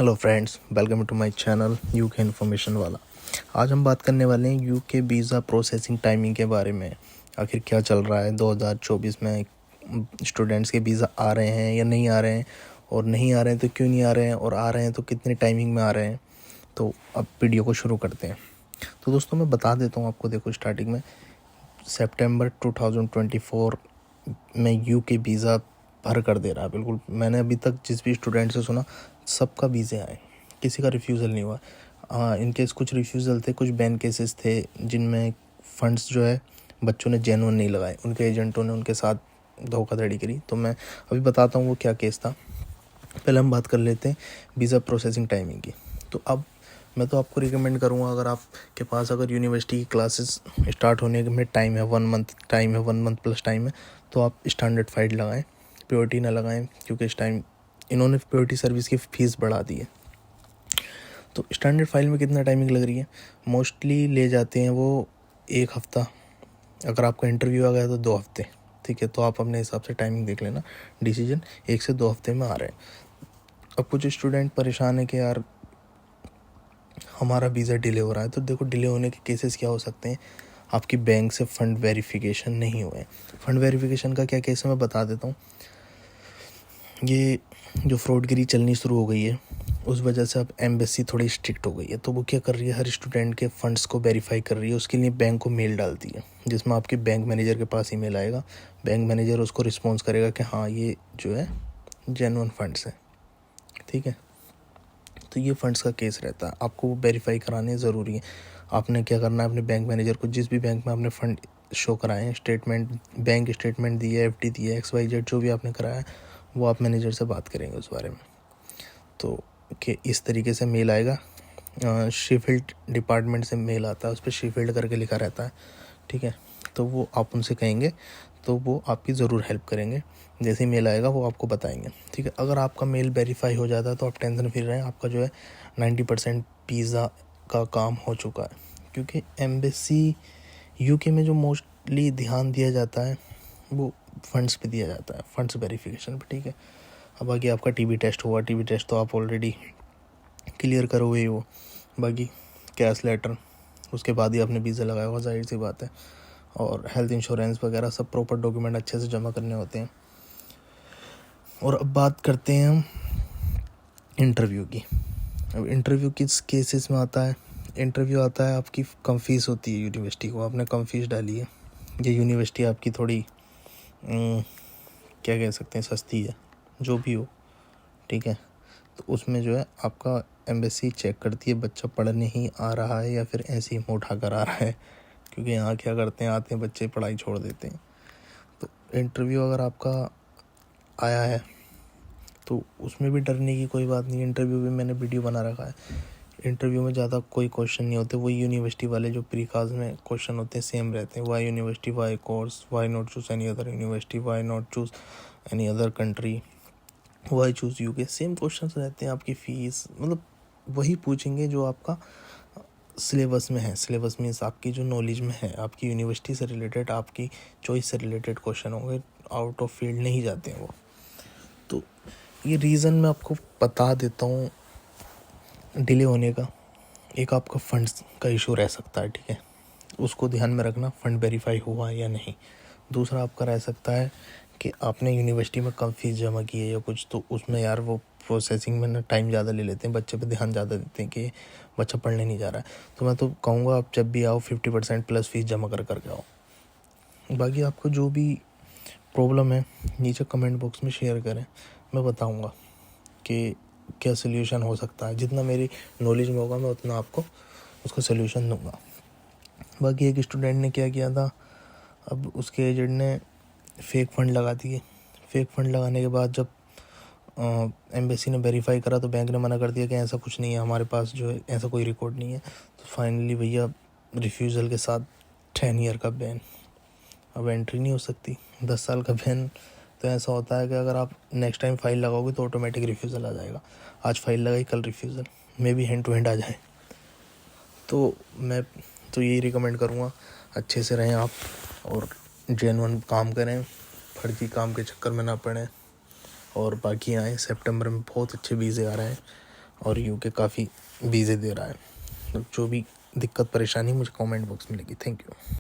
Hello friends, welcome to my channel UK information वाला। आज हम बात करने वाले हैं यूके वीज़ा प्रोसेसिंग टाइमिंग के बारे में। आखिर क्या चल रहा है 2024 में, स्टूडेंट्स के वीज़ा आ रहे हैं या नहीं आ रहे हैं, और नहीं आ रहे हैं तो क्यों नहीं आ रहे हैं, और आ रहे हैं तो कितने टाइमिंग में आ रहे हैं। तो अब वीडियो को शुरू करते हैं। तो दोस्तों मैं बता देता हूँ आपको, देखो स्टार्टिंग में सितंबर 2024 में यूके वीज़ा भर कर दे रहा है। बिल्कुल, मैंने अभी तक जिस भी स्टूडेंट से सुना सबका वीज़े आए, किसी का रिफ्यूज़ल नहीं हुआ। हाँ, इनकेस कुछ रिफ्यूज़ल थे, कुछ बैन केसेस थे जिनमें फ़ंड्स जो है बच्चों ने जेन्युइन नहीं लगाए, उनके एजेंटों ने उनके साथ धोखाधड़ी करी। तो मैं अभी बताता हूँ वो क्या केस था। पहले हम बात कर लेते हैं वीज़ा प्रोसेसिंग टाइमिंग की। तो अब मैं तो आपको रिकमेंड करूँगा, अगर आपके पास अगर यूनिवर्सिटी की क्लासेस स्टार्ट होने में टाइम है, 1 मंथ टाइम है, 1 मंथ प्लस टाइम है, तो आप स्टैंडर्ड फाइल लगाएं, प्योरिटी ना लगाएं, क्योंकि इस टाइम इन्होंने प्योरिटी सर्विस की फ़ीस बढ़ा दी है। तो स्टैंडर्ड फाइल में कितना टाइमिंग लग रही है, मोस्टली ले जाते हैं वो 1 हफ़्ता। अगर आपका इंटरव्यू आ गया तो 2 हफ्ते, ठीक है। तो आप अपने हिसाब से टाइमिंग देख लेना, डिसीजन 1 से 2 हफ्ते में आ रहे हैं। अब कुछ स्टूडेंट परेशान है कि यार हमारा वीज़ा डिले हो रहा है। तो देखो, डिले होने के केसेस क्या हो सकते हैं। आपकी बैंक से फ़ंड वेरिफिकेशन नहीं हुए। फ़ंड वेरिफिकेशन का क्या केस है मैं बता देता हूँ। ये जो फ्रॉडगिरी चलनी शुरू हो गई है, उस वजह से अब एम्बेसी थोड़ी स्ट्रिक्ट हो गई है। तो वो क्या कर रही है, हर स्टूडेंट के फ़ंड्स को वेरीफाई कर रही है। उसके लिए बैंक को मेल डालती है, जिसमें आपके बैंक मैनेजर के पास ईमेल आएगा। बैंक मैनेजर उसको रिस्पॉन्स करेगा कि हाँ ये जो है जेन्युइन फ़ंड्स है, ठीक है। तो ये फ़ंड्स का केस रहता है, आपको वो वेरीफाई कराने ज़रूरी है। आपने क्या करना है, अपने बैंक मैनेजर को, जिस भी बैंक में आपने फ़ंड शो कराए हैं, स्टेटमेंट, बैंक स्टेटमेंट दी है, एफडी दी है, XYZ जो भी आपने कराया है, वो आप मैनेजर से बात करेंगे उस बारे में। तो कि इस तरीके से मेल आएगा। शीफील्ड डिपार्टमेंट से मेल आता है, उस पर शीफील्ड करके लिखा रहता है, ठीक है। तो वो आप उनसे कहेंगे तो वो आपकी ज़रूर हेल्प करेंगे। जैसे ही मेल आएगा वो आपको बताएंगे, ठीक है। अगर आपका मेल वेरीफाई हो जाता है तो आप टेंशन फ्री रहें, आपका जो है 90% वीज़ा का काम हो चुका है। क्योंकि एम्बेसी यूके में जो मोस्टली ध्यान दिया जाता है वो फ़ंड्स पे दिया जाता है, फ़ंड्स वेरिफिकेशन पे, ठीक है। अब आगे आपका टीबी टेस्ट हुआ, टीबी टेस्ट तो आप ऑलरेडी क्लियर करोगे ही हो। बाकी कैश लेटर, उसके बाद ही आपने वीज़ा लगाया होगा, जाहिर सी बात है। और हेल्थ इंश्योरेंस वगैरह सब प्रॉपर डॉक्यूमेंट अच्छे से जमा करने होते हैं। और अब बात करते हैं हम इंटरव्यू की। अब इंटरव्यू किस केसेस में आता है। इंटरव्यू आता है, आपकी कम फीस होती है यूनिवर्सिटी को, आपने कम फीस डाली है, ये यूनिवर्सिटी आपकी थोड़ी क्या कह सकते हैं, सस्ती है, जो भी हो, ठीक है। तो उसमें जो है आपका एम्बेसी चेक करती है बच्चा पढ़ने ही आ रहा है या फिर ऐसे ही मुँह उठा कर आ रहा है। क्योंकि यहाँ क्या करते हैं, आते हैं बच्चे पढ़ाई छोड़ देते हैं। तो इंटरव्यू अगर आपका आया है तो उसमें भी डरने की कोई बात नहीं। इंटरव्यू भी मैंने वीडियो बना रखा है। इंटरव्यू में ज़्यादा कोई क्वेश्चन नहीं होते, वही यूनिवर्सिटी वाले जो प्रीकास्ट में क्वेश्चन होते हैं सेम रहते हैं। Why university, why course, why not choose any other university, why not choose any other country, why choose UK, same questions रहते हैं। आपकी फ़ीस, मतलब वही पूछेंगे जो आपका सिलेबस में है। सिलेबस मीन्स आपकी जो नॉलेज में है, आपकी यूनिवर्सिटी से रिलेटेड, आपकी चॉइस से रिलेटेड क्वेश्चन होंगे, आउट ऑफ फील्ड नहीं जाते हैं वो। तो ये रीज़न मैं आपको बता देता हूँ डिले होने का। एक आपका फंड्स का इशू रह सकता है, ठीक है, उसको ध्यान में रखना, फ़ंड वेरीफाई हुआ या नहीं। दूसरा आपका रह सकता है कि आपने यूनिवर्सिटी में कम फीस जमा की है या कुछ, तो उसमें यार वो प्रोसेसिंग में ना टाइम ज़्यादा ले लेते हैं, बच्चे पे ध्यान ज़्यादा देते हैं कि बच्चा पढ़ने नहीं जा रहा है। तो मैं तो कहूँगा आप जब भी आओ 50% प्लस फीस जमा करके आओ। बाकी आपको जो भी प्रॉब्लम है नीचे कमेंट बॉक्स में शेयर करें, मैं बताऊँगा कि क्या सोल्यूशन हो सकता है। जितना मेरी नॉलेज में होगा मैं उतना आपको उसका सोल्यूशन दूँगा। बाकी एक स्टूडेंट ने क्या किया था, अब उसके एजेंट ने फेक फ़ंड लगा दिए। फेक फ़ंड लगाने के बाद जब एम्बेसी ने वेरीफाई करा तो बैंक ने मना कर दिया कि ऐसा कुछ नहीं है, हमारे पास जो है ऐसा कोई रिकॉर्ड नहीं है। तो फाइनली भैया रिफ्यूज़ल के साथ 10 ईयर का बैन, अब एंट्री नहीं हो सकती। 10 साल का बैन। तो ऐसा होता है कि अगर आप नेक्स्ट टाइम फ़ाइल लगाओगे तो ऑटोमेटिक रिफ्यूज़ल आ जाएगा। आज फ़ाइल लगाई, कल refusal, maybe hand to hand आ जाए। तो मैं तो यही रिकमेंड करूँगा, अच्छे से रहें आप और जेन्युइन काम करें, फर्जी काम के चक्कर में ना पड़ें। और बाकी आए, सितंबर में बहुत अच्छे वीज़े आ रहे हैं और यूके काफ़ी वीज़े दे रहा है। तो जो भी दिक्कत परेशानी मुझे कमेंट बॉक्स में लिखी। Thank you.